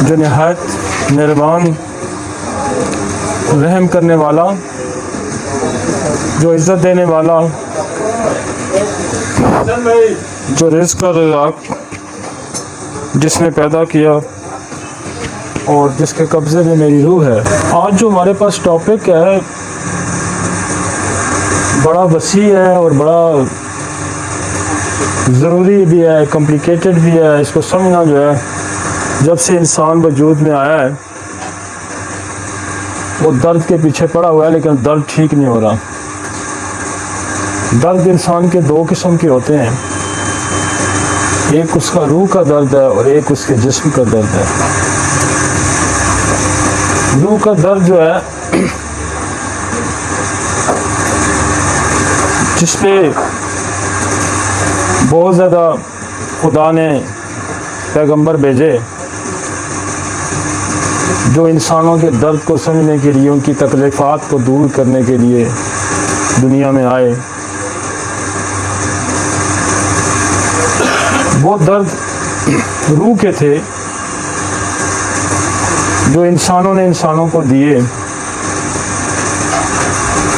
جو نہایت مہربان رحم کرنے والا، جو عزت دینے والا، جو رزق کا رزاق، جس نے پیدا کیا اور جس کے قبضے میں میری روح ہے۔ آج جو ہمارے پاس ٹاپک ہے بڑا وسیع ہے اور بڑا ضروری بھی ہے، کمپلیکیٹڈ بھی ہے۔ اس کو سمجھنا جو ہے، جب سے انسان وجود میں آیا ہے وہ درد کے پیچھے پڑا ہوا ہے، لیکن درد ٹھیک نہیں ہو رہا۔ درد انسان کے دو قسم کے ہوتے ہیں، ایک اس کا روح کا درد ہے اور ایک اس کے جسم کا درد ہے۔ روح کا درد جو ہے جس پہ بہت زیادہ خدا نے پیغمبر بھیجے جو انسانوں کے درد کو سمجھنے کے لیے، ان کی تکلیفات کو دور کرنے کے لیے دنیا میں آئے۔ وہ درد روح کے تھے جو انسانوں نے انسانوں کو دیے،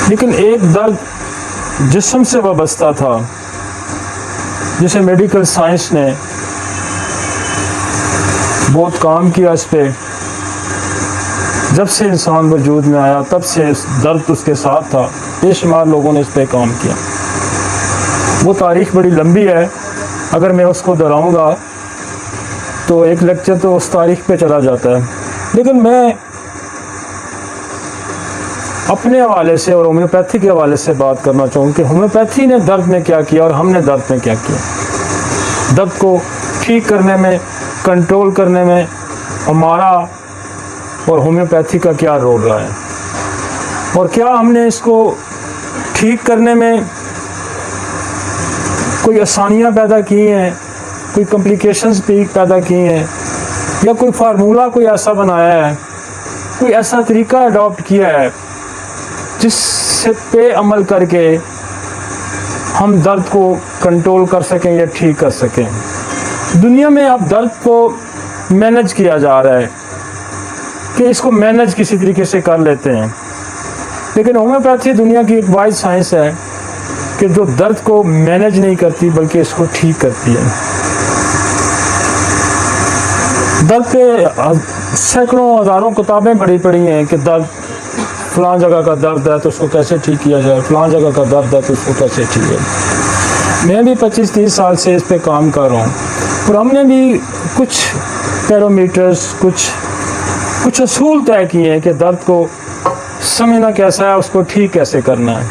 لیکن ایک درد جسم سے وابستہ تھا جسے میڈیکل سائنس نے بہت کام کیا اس پہ۔ جب سے انسان وجود میں آیا تب سے درد اس کے ساتھ تھا، بے شمار لوگوں نے اس پہ کام کیا۔ وہ تاریخ بڑی لمبی ہے، اگر میں اس کو دہراؤں گا تو ایک لیکچر تو اس تاریخ پہ چلا جاتا ہے، لیکن میں اپنے حوالے سے اور ہومیوپیتھی کے حوالے سے بات کرنا چاہوں کہ ہومیوپیتھی نے درد میں کیا کیا اور ہم نے درد میں کیا کیا۔ درد کو ٹھیک کرنے میں، کنٹرول کرنے میں ہمارا اور ہومیوپیتھی کا کیا رول رہا ہے، اور کیا ہم نے اس کو ٹھیک کرنے میں کوئی آسانیاں پیدا کی ہیں، کوئی کمپلیکیشنز پیدا کی ہیں، یا کوئی فارمولہ کوئی ایسا بنایا ہے، کوئی ایسا طریقہ اڈاپٹ کیا ہے جس سے پہ عمل کر کے ہم درد کو کنٹرول کر سکیں یا ٹھیک کر سکیں۔ دنیا میں اب درد کو مینج کیا جا رہا ہے کہ اس کو مینج کسی طریقے سے کر لیتے ہیں، لیکن ہومیوپیتھی دنیا کی ایک واحد سائنس ہے کہ جو درد کو مینج نہیں کرتی بلکہ اس کو ٹھیک کرتی ہے۔ درد پہ سینکڑوں ہزاروں کتابیں پڑھی ہیں کہ درد، فلاں جگہ کا درد ہے تو اس کو کیسے ٹھیک کیا جائے، فلاں جگہ کا درد ہے تو اس کو کیسے ٹھیک کیا جائے۔ میں بھی 25-30 سال سے اس پہ کام کر رہا ہوں، اور ہم نے بھی کچھ پیرامیٹرز، کچھ اصول طے کیے ہیں کہ درد کو سمجھنا کیسا ہے، اس کو ٹھیک کیسے کرنا ہے۔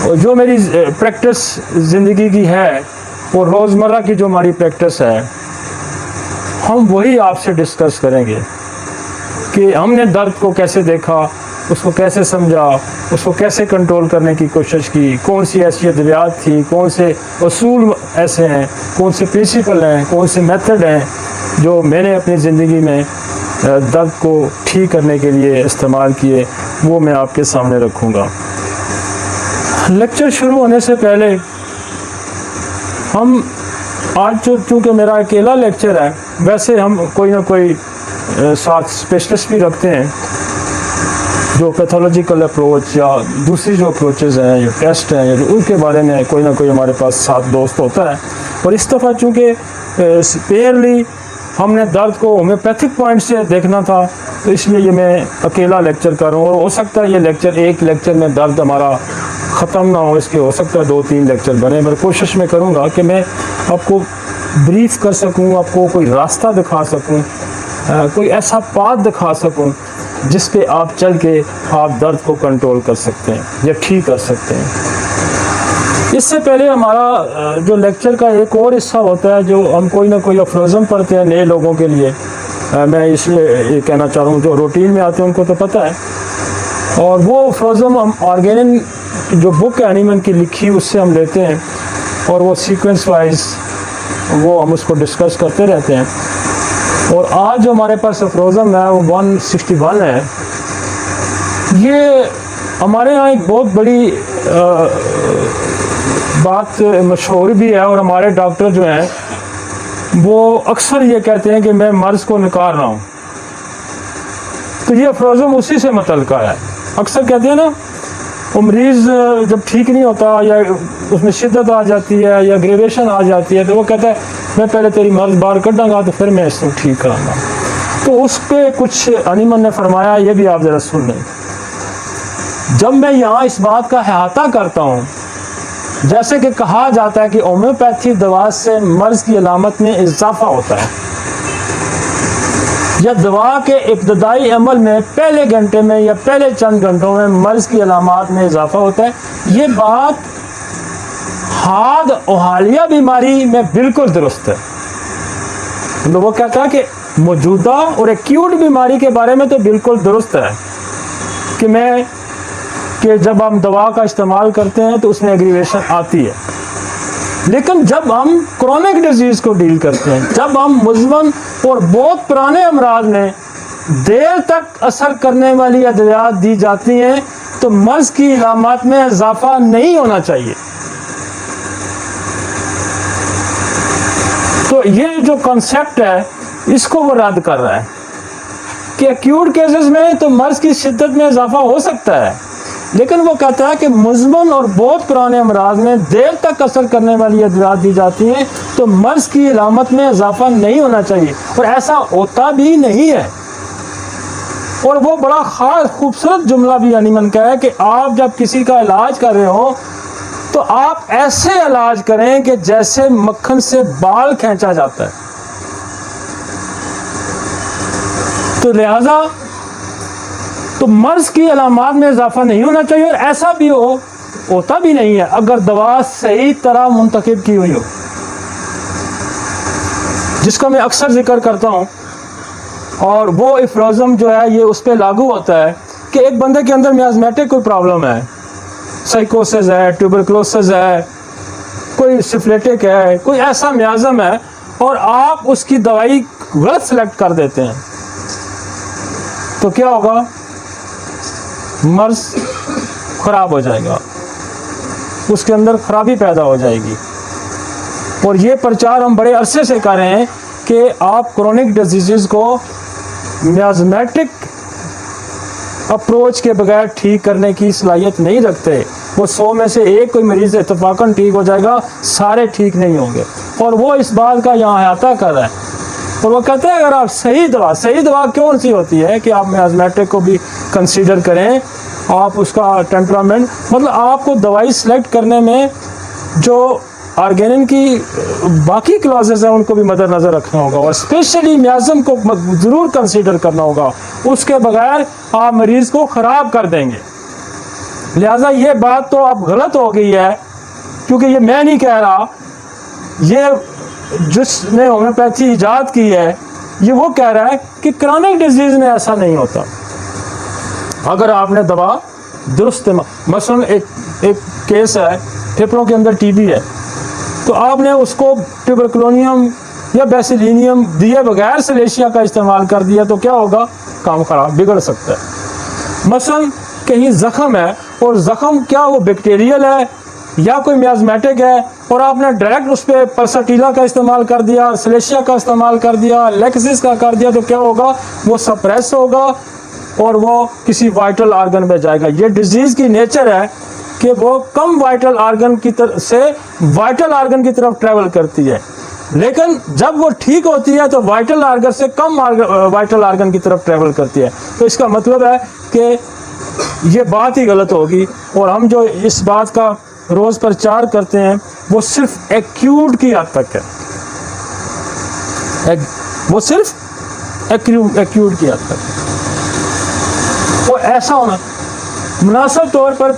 اور جو میری پریکٹس زندگی کی ہے، اور روزمرہ کی جو ہماری پریکٹس ہے، ہم وہی آپ سے ڈسکس کریں گے کہ ہم نے درد کو کیسے دیکھا، اس کو کیسے سمجھا، اس کو کیسے کنٹرول کرنے کی کوشش کی، کون سی ایسی ادویات تھی، کون سے اصول ایسے ہیں، کون سے پرنسپل ہیں، کون سے میتھڈ ہیں جو میں نے اپنی زندگی میں درد کو ٹھیک کرنے کے لیے استعمال کیے، وہ میں آپ کے سامنے رکھوں گا۔ لیکچر شروع ہونے سے پہلے ہم آج چونکہ میرا اکیلا لیکچر ہے، ویسے ہم کوئی نہ کوئی ساتھ اسپیشلسٹ بھی رکھتے ہیں جو پیتھولوجیکل اپروچ یا دوسری جو اپروچز ہیں یا ٹیسٹ ہیں، ان کے بارے میں کوئی نہ کوئی ہمارے پاس ساتھ دوست ہوتا ہے۔ اور اس دفعہ چونکہ اسپیئرلی ہم نے درد کو ہومیوپیتھک پوائنٹ سے دیکھنا تھا، تو اس لیے یہ میں اکیلا لیکچر کر رہا ہوں، اور ہو سکتا ہے یہ لیکچر ایک لیکچر میں درد ہمارا ختم نہ ہو، اس کے ہو سکتا ہے 2-3 لیکچر بنے، پر کوشش میں کروں گا کہ میں آپ کو بریف کر سکوں، آپ کو کوئی راستہ دکھا سکوں، کوئی ایسا پاتھ دکھا سکوں جس پہ آپ چل کے آپ درد کو کنٹرول کر سکتے ہیں یا ٹھیک کر سکتے ہیں۔ اس سے پہلے ہمارا جو لیکچر کا ایک اور حصہ ہوتا ہے جو ہم کوئی نہ کوئی افروزم پڑھتے ہیں نئے لوگوں کے لیے۔ میں اس لیے یہ کہنا چاہ رہا ہوں جو روٹین میں آتے ہیں ان کو تو پتہ ہے، اور وہ افروزم ہم آرگینن جو بک ہے اینیمن کی لکھی اس سے ہم لیتے ہیں، اور وہ سیکوینس وائز وہ ہم اس کو ڈسکس کرتے رہتے ہیں۔ اور آج جو ہمارے پاس افروزم ہے وہ 161 ہے۔ یہ ہمارے ہاں ایک بہت بڑی بات مشہور بھی ہے، اور ہمارے ڈاکٹر جو ہیں وہ اکثر یہ کہتے ہیں کہ میں مرض کو نکال رہا ہوں، تو یہ افروزم اسی سے متعلقہ ہے. اکثر کہتے ہیں نا وہ مریض جب ٹھیک نہیں ہوتا یا اس میں شدت آ جاتی ہے یا گریویشن آ جاتی ہے تو وہ کہتا ہے میں پہلے تیری مرض باہر کڈاں گا تو پھر میں اس کو ٹھیک کراؤں گا. تو اس پہ کچھ انیمن نے فرمایا، یہ بھی آپ ذرا سن لیں. جب میں یہاں اس بات کا احاطہ کرتا ہوں، جیسے کہ کہا جاتا ہے کہ ہومیوپیتھی دوا سے مرض کی علامت میں اضافہ ہوتا ہے، یا دوا کے ابتدائی عمل میں پہلے گھنٹے میں یا پہلے چند گھنٹوں میں مرض کی علامات میں اضافہ ہوتا ہے، یہ بات حاد اوحالیہ بیماری میں بالکل درست ہے. تو وہ کہتا ہے کہ موجودہ اور ایکیوٹ بیماری کے بارے میں تو بالکل درست ہے کہ جب ہم دوا کا استعمال کرتے ہیں تو اس میں ایگریویشن آتی ہے. لیکن جب ہم کرونک ڈیزیز کو ڈیل کرتے ہیں، جب ہم مزمن اور بہت پرانے امراض میں دیر تک اثر کرنے والی ادویات دی جاتی ہیں تو مرض کی علامات میں اضافہ نہیں ہونا چاہیے. تو یہ جو کنسیپٹ ہے اس کو وہ رد کر رہا ہے کہ ایکیوٹ کیسز میں تو مرض کی شدت میں اضافہ ہو سکتا ہے، لیکن وہ کہتا ہے کہ مزمن اور بہت پرانے امراض میں دیر تک اثر کرنے والی ادویات دی جاتی ہیں تو مرض کی علامت میں اضافہ نہیں ہونا چاہیے، اور ایسا ہوتا بھی نہیں ہے. اور وہ بڑا خاص خوبصورت جملہ بھی انیمن کا ہے کہ آپ جب کسی کا علاج کر رہے ہو تو آپ ایسے علاج کریں کہ جیسے مکھن سے بال کھینچا جاتا ہے. تو لہذا تو مرض کی علامات میں اضافہ نہیں ہونا چاہیے، اور ایسا بھی ہوتا بھی نہیں ہے اگر دوا صحیح طرح منتخب کی ہوئی ہو، جس کا میں اکثر ذکر کرتا ہوں. اور وہ افروزم جو ہے یہ اس پہ لاگو ہوتا ہے کہ ایک بندے کے اندر میازمیٹک کوئی پرابلم ہے، سائیکوسس ہے، ٹیوبرکلوسس ہے، کوئی سفلیٹک ہے، کوئی ایسا میازم ہے، اور آپ اس کی دوائی غلط سلیکٹ کر دیتے ہیں تو کیا ہوگا؟ مرض خراب ہو جائے گا، اس کے اندر خرابی پیدا ہو جائے گی. اور یہ پرچار ہم بڑے عرصے سے کر رہے ہیں کہ آپ کرونک ڈیزیزز کو میازمیٹک اپروچ کے بغیر ٹھیک کرنے کی صلاحیت نہیں رکھتے. وہ 100 میں سے ایک کوئی مریض اتفاقاً ٹھیک ہو جائے گا، سارے ٹھیک نہیں ہوں گے. اور وہ اس بات کا یہاں احاطہ کر رہا ہے، اور وہ کہتے ہیں اگر آپ صحیح دوا کون سی ہوتی ہے کہ آپ میازمیٹک کو بھی کنسیڈر کریں، آپ اس کا ٹیمپرامنٹ، مطلب آپ کو دوائی سلیکٹ کرنے میں جو آرگینن کی باقی کلازز ہیں ان کو بھی مد نظر رکھنا ہوگا، اور اسپیشلی میازم کو ضرور کنسیڈر کرنا ہوگا. اس کے بغیر آپ مریض کو خراب کر دیں گے. لہٰذا یہ بات تو اب غلط ہو گئی ہے، کیونکہ یہ میں نہیں کہہ رہا، یہ جس نے ہومیوپیتھی ایجاد کی ہے یہ وہ کہہ رہا ہے کہ کرونک ڈیزیز میں ایسا نہیں ہوتا. اگر آپ نے دوا درست، مثلا ایک کیس ہے پھیپھڑوں کے اندر ٹی بی ہے، تو آپ نے اس کو ٹیوبرکلونیم یا بیسیلینیم دیے بغیر سلیشیا کا استعمال کر دیا تو کیا ہوگا؟ کام خراب، بگڑ سکتا ہے. مثلا کہیں زخم ہے، اور زخم کیا وہ بیکٹیریل ہے یا کوئی میازمیٹک ہے، اور آپ نے ڈائریکٹ اس پہ پرسٹیلا کا استعمال کر دیا، سلیشیا کا استعمال کر دیا، لیکسس کا کر دیا، تو کیا ہوگا؟ وہ سپریس ہوگا اور وہ کسی وائٹل آرگن میں جائے گا. یہ ڈیزیز کی نیچر ہے کہ وہ کم وائٹل آرگن کی طرف سے وائٹل آرگن کی طرف ٹریول کرتی ہے، لیکن جب وہ ٹھیک ہوتی ہے تو وائٹل آرگن سے کم وائٹل آرگن کی طرف ٹریول کرتی ہے. تو اس کا مطلب ہے کہ یہ بات ہی غلط ہوگی، اور ہم جو اس بات کا روز پرچار کرتے ہیں وہ صرف ایکیوٹ کی حد تک ہے، وہ صرف ایکیوٹ کی حد تک. وہ ایسا ہونا مناسب طور پر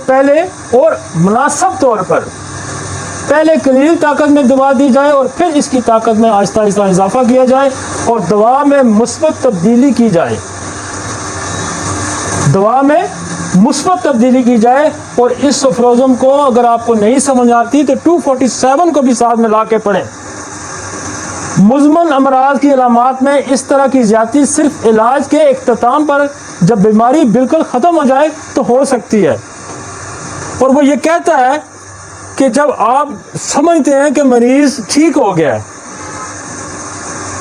پہلے قلیل طاقت میں دوا دی جائے اور پھر اس کی طاقت میں آہستہ آہستہ اضافہ کیا جائے، اور دوا میں مثبت تبدیلی کی جائے، اور اس افروزم کو اگر آپ کو نہیں سمجھ آتی تو 247 کو بھی ساتھ میں لا کے پڑھیں. مزمن امراض کی علامات میں اس طرح کی زیادتی صرف علاج کے اختتام پر جب بیماری بالکل ختم ہو جائے تو ہو سکتی ہے. اور وہ یہ کہتا ہے کہ جب آپ سمجھتے ہیں کہ مریض ٹھیک ہو گیا ہے